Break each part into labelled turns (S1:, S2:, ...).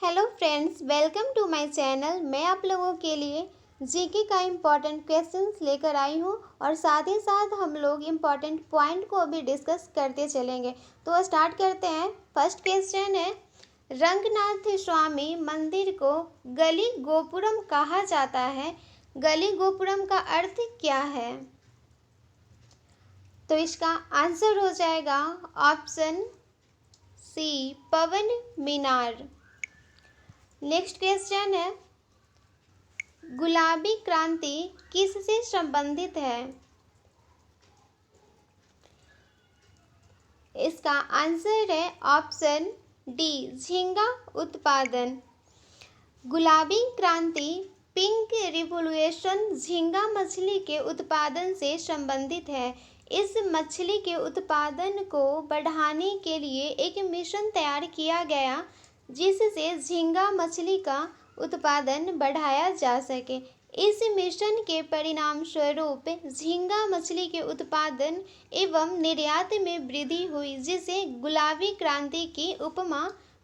S1: Hello friends, welcome to my channel. मैं आप लोगों के लिए जीके का इम्पॉर्टेंट क्वेश्चंस लेकर आई हूँ और साथ ही साथ हम लोग इम्पॉर्टेंट पॉइंट को भी डिस्कस करते चलेंगे। तो स्टार्ट करते हैं। फर्स्ट क्वेश्चन है, रंगनाथ स्वामी मंदिर को गली गोपुरम कहा जाता है। गली गोपुरम का अर्थ क्या है? तो इसका आंसर हो जाएगा ऑप्शन सी, पवन मीनार। नेक्स्ट क्वेश्चन है, गुलाबी क्रांति किससे संबंधित है? इसका आंसर है ऑप्शन डी, झींगा उत्पादन। गुलाबी क्रांति, पिंक रिवोल्यूशन झींगा मछली के उत्पादन से संबंधित है। इस मछली के उत्पादन को बढ़ाने के लिए एक मिशन तैयार किया गया जिससे झींगा मछली का उत्पादन बढ़ाया जा सके। इस मिशन के परिणाम स्वरूप झींगा मछली के उत्पादन एवं निर्यात में वृद्धि हुई, जिसे गुलाबी क्रांति की उपमा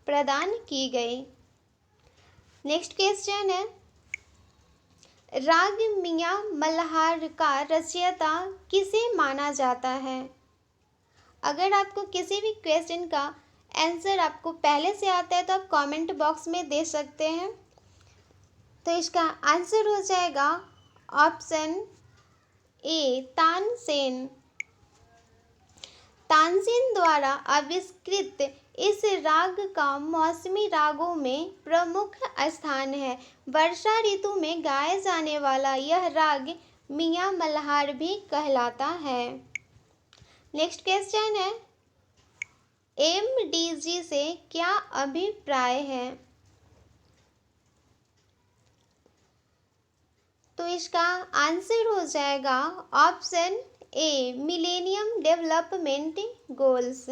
S1: प्रदान की गई। नेक्स्ट क्वेश्चन है, राग मियां मल्हार का रचयिता किसे माना जाता है? अगर आपको किसी भी क्वेश्चन का आंसर आपको पहले से आता है तो आप कमेंट बॉक्स में दे सकते हैं। तो इसका आंसर हो जाएगा ऑप्शन ए, तानसेन। तानसेन द्वारा आविष्कृत इस राग का मौसमी रागों में प्रमुख स्थान है। वर्षा ऋतु में गाए जाने वाला यह राग मियां मल्हार भी कहलाता है। नेक्स्ट क्वेश्चन है, एमडीजी से क्या अभिप्राय है? तो इसका आंसर हो जाएगा ऑप्शन ए, मिलेनियम डेवलपमेंट गोल्स।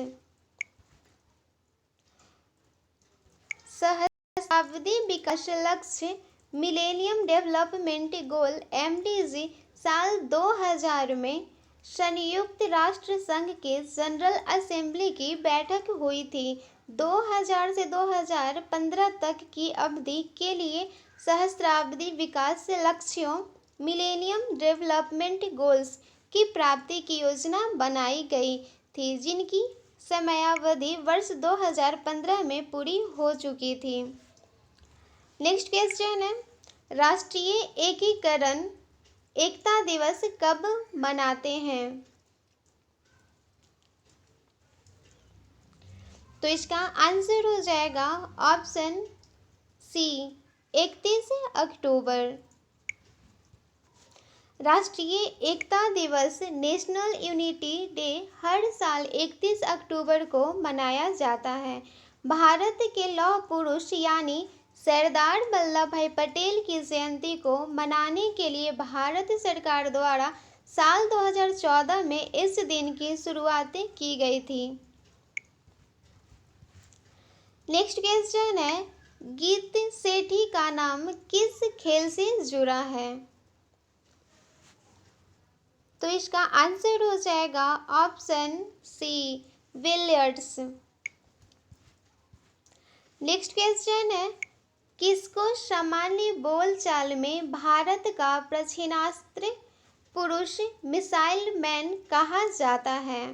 S1: सहस्राब्दी विकास लक्ष्य मिलेनियम डेवलपमेंट गोल एमडीजी साल 2000 में संयुक्त राष्ट्र संघ के जनरल असेंबली की बैठक हुई थी। 2000 से 2015 तक की अवधि के लिए सहस्राब्दी विकास लक्ष्यों मिलेनियम डेवलपमेंट गोल्स की प्राप्ति की योजना बनाई गई थी, जिनकी समयावधि वर्ष 2015 में पूरी हो चुकी थी। नेक्स्ट क्वेश्चन है, राष्ट्रीय एकीकरण एकता दिवस कब मनाते हैं? तो इसका आंसर हो जाएगा ऑप्शन सी, 31 अक्टूबर। राष्ट्रीय एकता दिवस नेशनल यूनिटी डे हर साल 31 अक्टूबर को मनाया जाता है। भारत के लौह पुरुष यानी सरदार वल्लभ भाई पटेल की जयंती को मनाने के लिए भारत सरकार द्वारा साल 2014 में इस दिन की शुरुआत की गई थी। नेक्स्ट क्वेश्चन है, गीत सेठी का नाम किस खेल से जुड़ा है? तो इसका आंसर हो जाएगा option C, billiards. Next question है, किसको सामान्य बोलचाल में भारत का प्रक्षेपास्त्र पुरुष मिसाइल मैन कहा जाता है?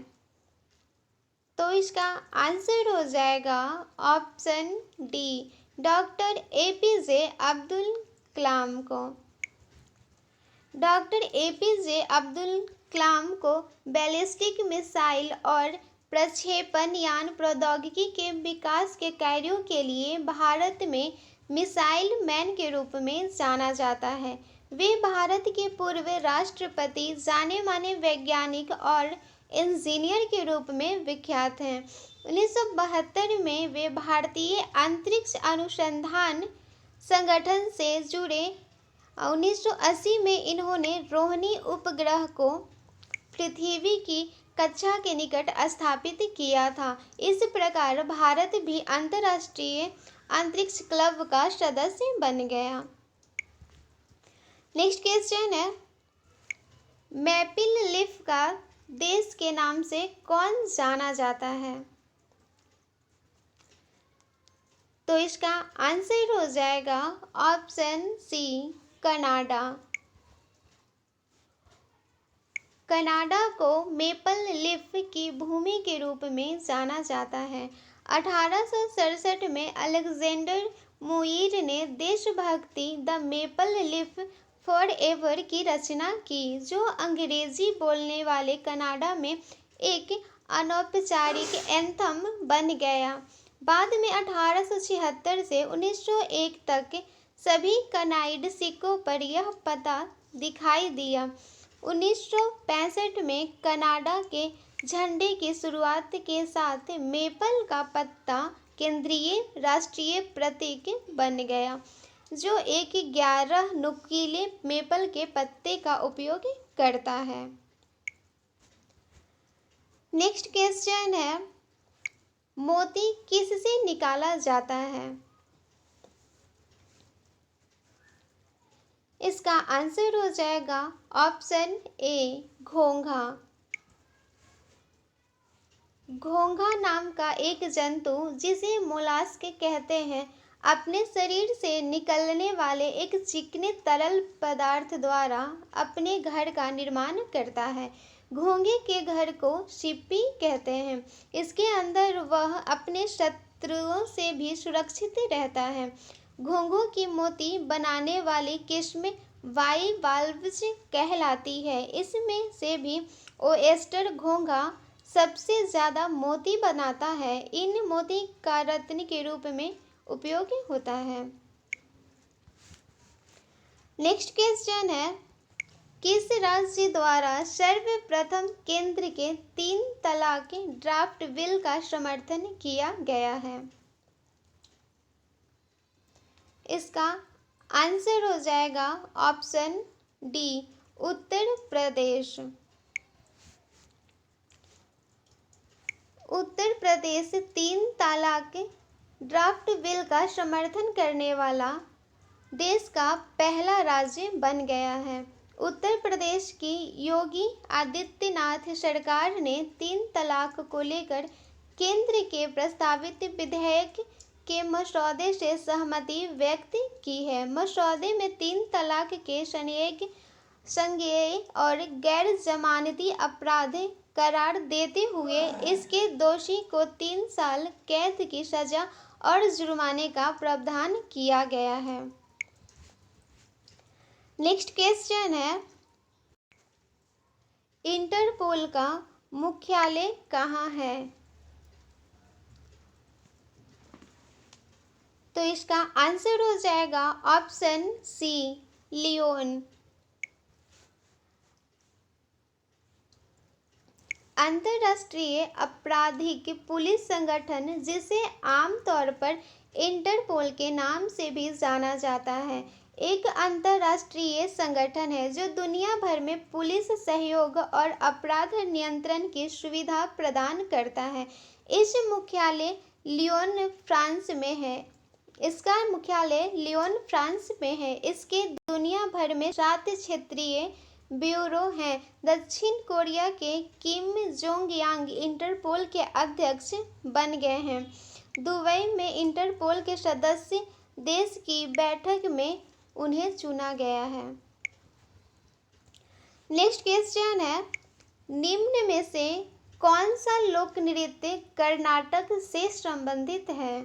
S1: तो इसका आंसर हो जाएगा option D, doctor APJ Abdul Kalam को। डॉक्टर एपीजे अब्दुल कलाम को बैलिस्टिक मिसाइल और प्रक्षेपण यान प्रौद्योगिकी के विकास के कार्यों के लिए भारत में मिसाइल मैन के रूप में जाना जाता है। वे भारत के पूर्व राष्ट्रपति, जाने माने वैज्ञानिक और इंजीनियर के रूप में विख्यात हैं। 1972 में वे भारतीय अंतरिक्ष अनुसंधान संगठन से जुड़े। 1980 में इन्होंने रोहिणी उपग्रह को पृथ्वी की कक्षा के निकट स्थापित किया था। इस प्रकार भारत भी अंतर्राष्ट्रीय अंतरिक्ष क्लब का सदस्य बन गया। नेक्स्ट क्वेश्चन है, मैपिल लीफ का देश के नाम से कौन जाना जाता है? तो इसका आंसर हो जाएगा ऑप्शन सी, कनाडा। कनाडा को मेपल लीफ की भूमि के रूप में जाना जाता है। 1867 में अलेक्जेंडर मुइर ने देशभक्ति the maple leaf for ever की रचना की, जो अंग्रेजी बोलने वाले कनाडा में एक अनौपचारिक एंथम बन गया। बाद में 1876 से 1901 तक सभी कनाडाई सिक्कों पर यह पता दिखाई दिया। 1965 में कनाडा के झंडे की शुरुआत के साथ मेपल का पत्ता केंद्रीय राष्ट्रीय प्रतीक बन गया, जो एक 11 नुकीले मेपल के पत्ते का उपयोग करता है। नेक्स्ट क्वेश्चन है, मोती किससे निकाला जाता है? इसका आंसर हो जाएगा ऑप्शन ए, घोंघा। घोंघा नाम का एक जंतु, जिसे मोलास्क कहते हैं, अपने शरीर से निकलने वाले एक चिकने तरल पदार्थ द्वारा अपने घर का निर्माण करता है। घोंघे के घर को छिप्पी कहते हैं। इसके अंदर वह अपने शत्रुओं से भी सुरक्षित रहता है। घोंघों की मोती बनाने वाली किस्म बाइवाल्व्स कहलाती है। इसमें से भी ओयस्टर घोंघा सबसे ज़्यादा मोती बनाता है। इन मोती का रत्न के रूप में उपयोग होता है। नेक्स्ट क्वेश्चन है, किस राज्य द्वारा सर्वप्रथम केंद्र के 3 तलाक ड्राफ्ट बिल का समर्थन किया गया है? इसका आंसर हो जाएगा ऑप्शन डी, उत्तर प्रदेश। उत्तर प्रदेश 3 तलाक ड्राफ्ट बिल का समर्थन करने वाला देश का पहला राज्य बन गया है। उत्तर प्रदेश की योगी आदित्यनाथ सरकार ने 3 तलाक को लेकर केंद्र के प्रस्तावित विधेयक के मसौदे से सहमति व्यक्त की है। मसौदे में 3 तलाक के संज्ञेय और गैर जमानती अपराध करार देते हुए इसके दोषी को 3 साल कैद की सजा और जुर्माने का प्रावधान किया गया है। नेक्स्ट क्वेश्चन है, इंटरपोल का मुख्यालय कहाँ है? तो इसका आंसर हो जाएगा ऑप्शन सी, लियोन। अंतर्राष्ट्रीय आपराधिक पुलिस संगठन, जिसे आमतौर पर इंटरपोल के नाम से भी जाना जाता है, एक अंतर्राष्ट्रीय संगठन है जो दुनिया भर में पुलिस सहयोग और अपराध नियंत्रण की सुविधा प्रदान करता है। इस मुख्यालय लियोन, फ्रांस में है। इसका मुख्यालय लियोन, फ्रांस में है। इसके दुनिया भर में 7 क्षेत्रीय ब्यूरो हैं। दक्षिण कोरिया के किम जोंग यांग इंटरपोल के अध्यक्ष बन गए हैं। दुबई में इंटरपोल के सदस्य देश की बैठक में उन्हें चुना गया है। नेक्स्ट क्वेश्चन है, निम्न में से कौन सा लोक नृत्य कर्नाटक से संबंधित है?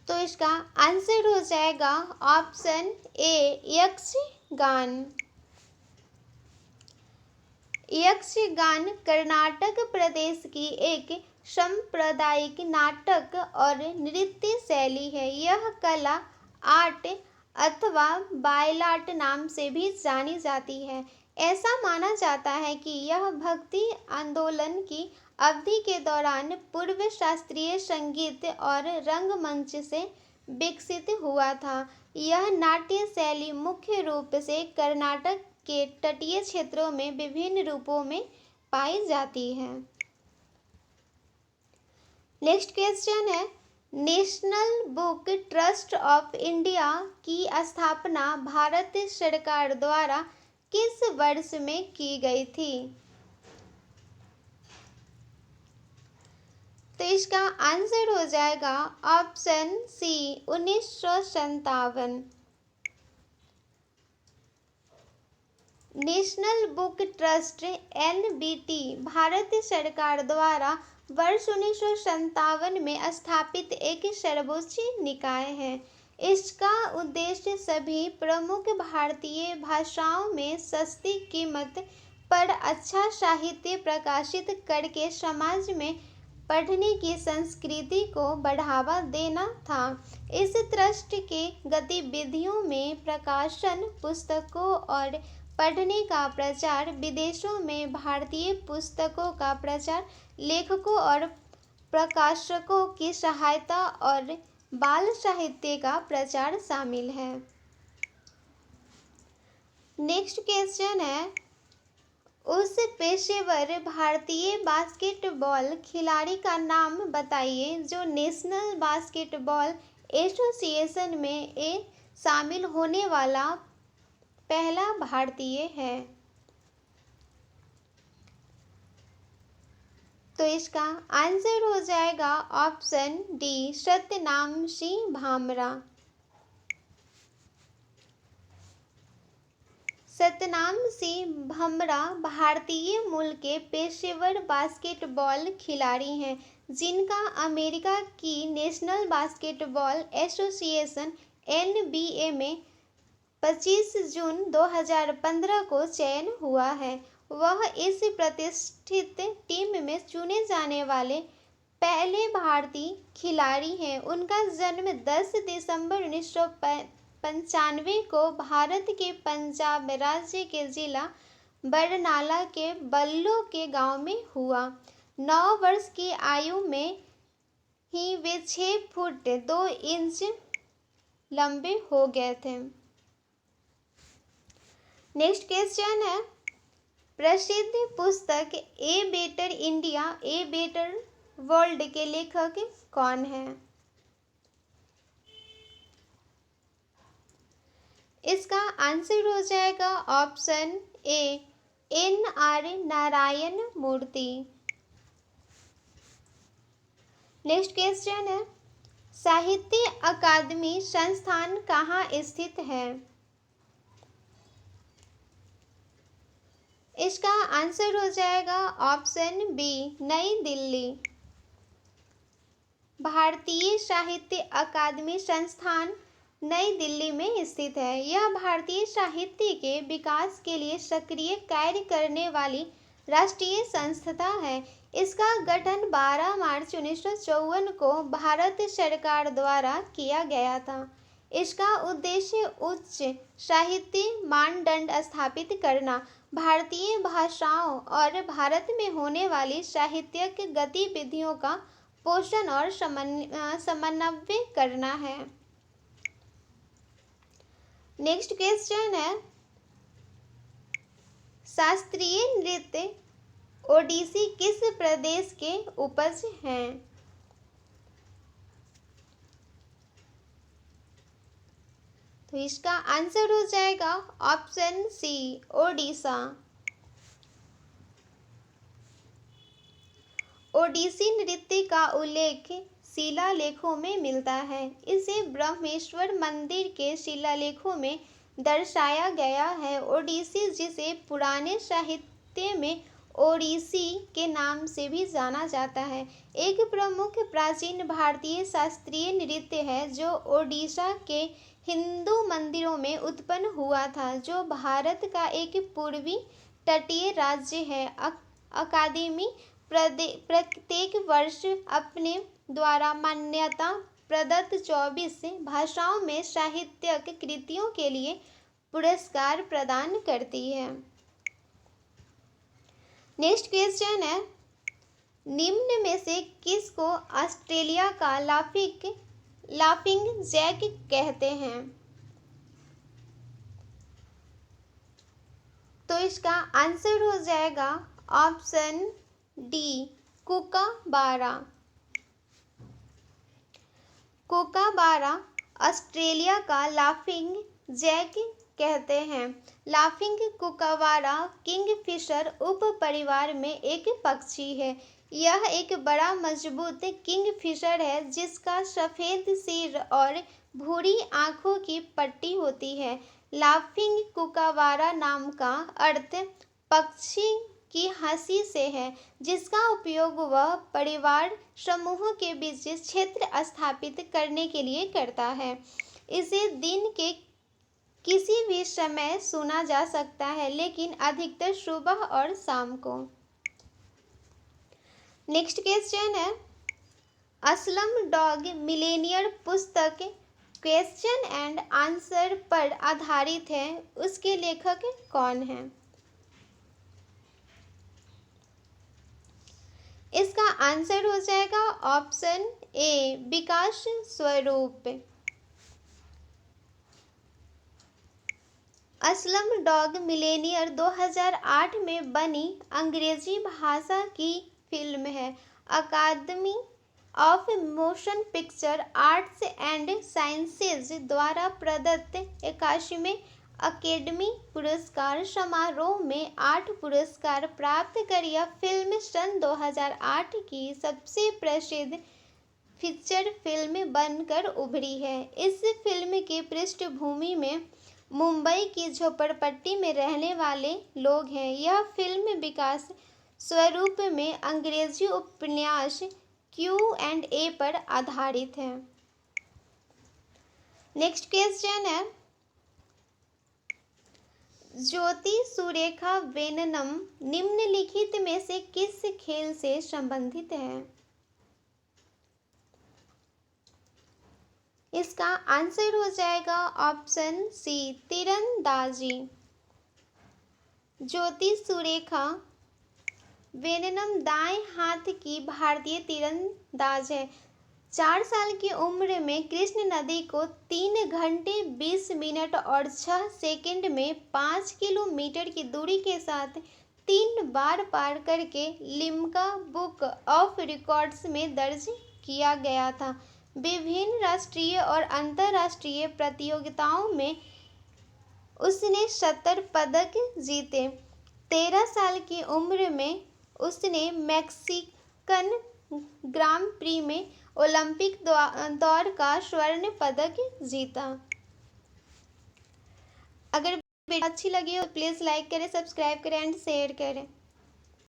S1: तो इसका आंसर हो जाएगा ऑप्शन ए, यक्षगान। यक्षगान कर्नाटक प्रदेश की एक सांप्रदायिक नाटक और नृत्य शैली है। यह कला आर्ट अथवा बायलाट नाम से भी जानी जाती है। ऐसा माना जाता है कि यह भक्ति आंदोलन की अवधि के दौरान पूर्व शास्त्रीय संगीत और रंगमंच से विकसित हुआ था। यह नाट्य शैली मुख्य रूप से कर्नाटक के तटीय क्षेत्रों में विभिन्न रूपों में पाई जाती है। नेक्स्ट क्वेश्चन है, national book trust of India की स्थापना भारत सरकार द्वारा किस वर्ष में की गई थी? तो इसका आंसर हो जाएगा option C 1957। National book trust (एनबीटी) भारत सरकार द्वारा वर्ष 1957 में स्थापित एक सर्वोच्च निकाय है। इसका उद्देश्य सभी प्रमुख भारतीय भाषाओं में सस्ती कीमत पर अच्छा साहित्य प्रकाशित करके समाज में पढ़ने की संस्कृति को बढ़ावा देना था। इस ट्रस्ट के गतिविधियों में प्रकाशन, पुस्तकों और पढ़ने का प्रचार, विदेशों में भारतीय पुस्तकों का प्रचार, लेखकों और प्रकाशकों की सहायता और बाल साहित्य का प्रचार शामिल है। नेक्स्ट क्वेश्चन है, उस पेशेवर भारतीय बास्केटबॉल खिलाड़ी का नाम बताइए जो नेशनल बास्केटबॉल एसोसिएशन में शामिल होने वाला पहला भारतीय है। तो इसका आंसर हो जाएगा ऑप्शन डी सत्यनाम सिंह भामरा। सत्यनाम सिंह भामरा भारतीय मूल के पेशेवर बास्केटबॉल खिलाड़ी हैं जिनका अमेरिका की नेशनल बास्केटबॉल एसोसिएशन (एनबीए) में 25 जून 2015 को चयन हुआ है। वह इस प्रतिष्ठित टीम में चुने जाने वाले पहले भारतीय खिलाड़ी हैं। उनका जन्म 10 दिसंबर 1995 को भारत के पंजाब राज्य के जिला बरनाला के बल्लो के गांव में हुआ। 9 वर्ष की आयु में ही वे 6 फुट 2 इंच लंबे हो गए थे। नेक्स्ट क्वेश्चन है, प्रसिद्ध पुस्तक a better India a better world के लेखक कौन है? इसका आंसर हो जाएगा option A NR Narayana Murthy. Next question है, साहित्य अकादमी संस्थान कहाँ स्थित है? इसका आंसर हो जाएगा ऑप्शन बी नई दिल्ली। भारतीय साहित्य अकादमी संस्थान नई दिल्ली में स्थित है। यह भारतीय साहित्य के विकास के लिए सक्रिय कार्य करने वाली राष्ट्रीय संस्था है। इसका गठन 12 मार्च 1954 को भारत सरकार द्वारा किया गया था। इसका उद्देश्य उच्च साहित्य मानदंड स्थापित करना, भारतीय भाषाओं और भारत में होने वाली साहित्यिक गतिविधियों का पोषण और समन्वय करना है। नेक्स्ट क्वेश्चन है, शास्त्रीय नृत्य ओडिसी किस प्रदेश के उपज हैं? तो इसका आंसर हो जाएगा ऑप्शन सी ओडिशा। ओडिसी नृत्य का उल्लेख शिलालेखों में मिलता है। इसे ब्रह्मेश्वर मंदिर के शिलालेखों में दर्शाया गया है। ओडिसी, जिसे पुराने साहित्य में ओडिसी के नाम से भी जाना जाता है, एक प्रमुख प्राचीन भारतीय शास्त्रीय नृत्य है जो ओडिशा के हिंदू मंदिरों में उत्पन्न हुआ था, जो भारत का एक पूर्वी तटीय राज्य है। अकादमी प्रत्येक वर्ष अपने द्वारा मान्यता प्रदत्त 24 भाषाओं में साहित्यिक कृतियों के लिए पुरस्कार प्रदान करती है। नेक्स्ट क्वेश्चन है, निम्न में से किसको ऑस्ट्रेलिया का लाफिंग जैक कहते हैं? तो इसका आंसर हो जाएगा ऑप्शन डी कुकाबारा। कुकाबारा ऑस्ट्रेलिया का लाफिंग जैक कहते हैं। लाफिंग कुकाबारा किंगफिशर उप परिवार में एक पक्षी है। यह एक बड़ा मजबूत किंगफिशर है जिसका सफेद सिर और भूरी आंखों की पट्टी होती है। लाफिंग कुकावारा नाम का अर्थ पक्षी की हंसी से है, जिसका उपयोग वह परिवार समूहों के बीच क्षेत्र स्थापित करने के लिए करता है। इसे दिन के किसी भी समय सुना जा सकता है, लेकिन अधिकतर सुबह और शाम को। नेक्स्ट क्वेश्चन है, असलम डॉग मिलेनियर पुस्तक क्वेश्चन एंड आंसर पर आधारित है, उसके लेखक कौन हैं? इसका आंसर हो जाएगा ऑप्शन ए विकास स्वरूप। असलम डॉग मिलेनियर 2008 में बनी अंग्रेजी भाषा की फिल्म है। Academy of Motion Picture Arts and Sciences द्वारा प्रदत्त 81वें अकेडमी पुरस्कार समारोह में 8 पुरस्कार प्राप्त कर यह फिल्म सन 2008 की सबसे प्रसिद्ध फीचर फिल्म बनकर उभरी है। इस फिल्म की पृष्ठभूमि में मुंबई की झोपड़पट्टी में रहने वाले लोग हैं। यह फिल्म विकास स्वरूप में अंग्रेजी उपन्यास Q&A पर आधारित है। नेक्स्ट क्वेश्चन है, ज्योति सुरेखा वेनम निम्नलिखित में से किस खेल से संबंधित है? इसका आंसर हो जाएगा ऑप्शन सी तीरंदाजी। ज्योति सुरेखा वेनम दाएं हाथ की भारतीय तीरंदाज है। 4 साल की उम्र में कृष्ण नदी को 3 घंटे 20 मिनट और 6 सेकंड में 5 किलोमीटर की दूरी के साथ 3 बार पार करके लिम्का बुक ऑफ रिकॉर्ड्स में दर्ज किया गया था। विभिन्न राष्ट्रीय और अंतर्राष्ट्रीय प्रतियोगिताओं में उसने 70 पदक जीते। 13 साल की उम्र में उसने मैक्सिकन ग्रां प्री में ओलंपिक दौड़ का स्वर्ण पदक जीता। अगर वीडियो अच्छी लगी हो तो प्लीज़ लाइक करें, सब्सक्राइब करें एंड शेयर करें।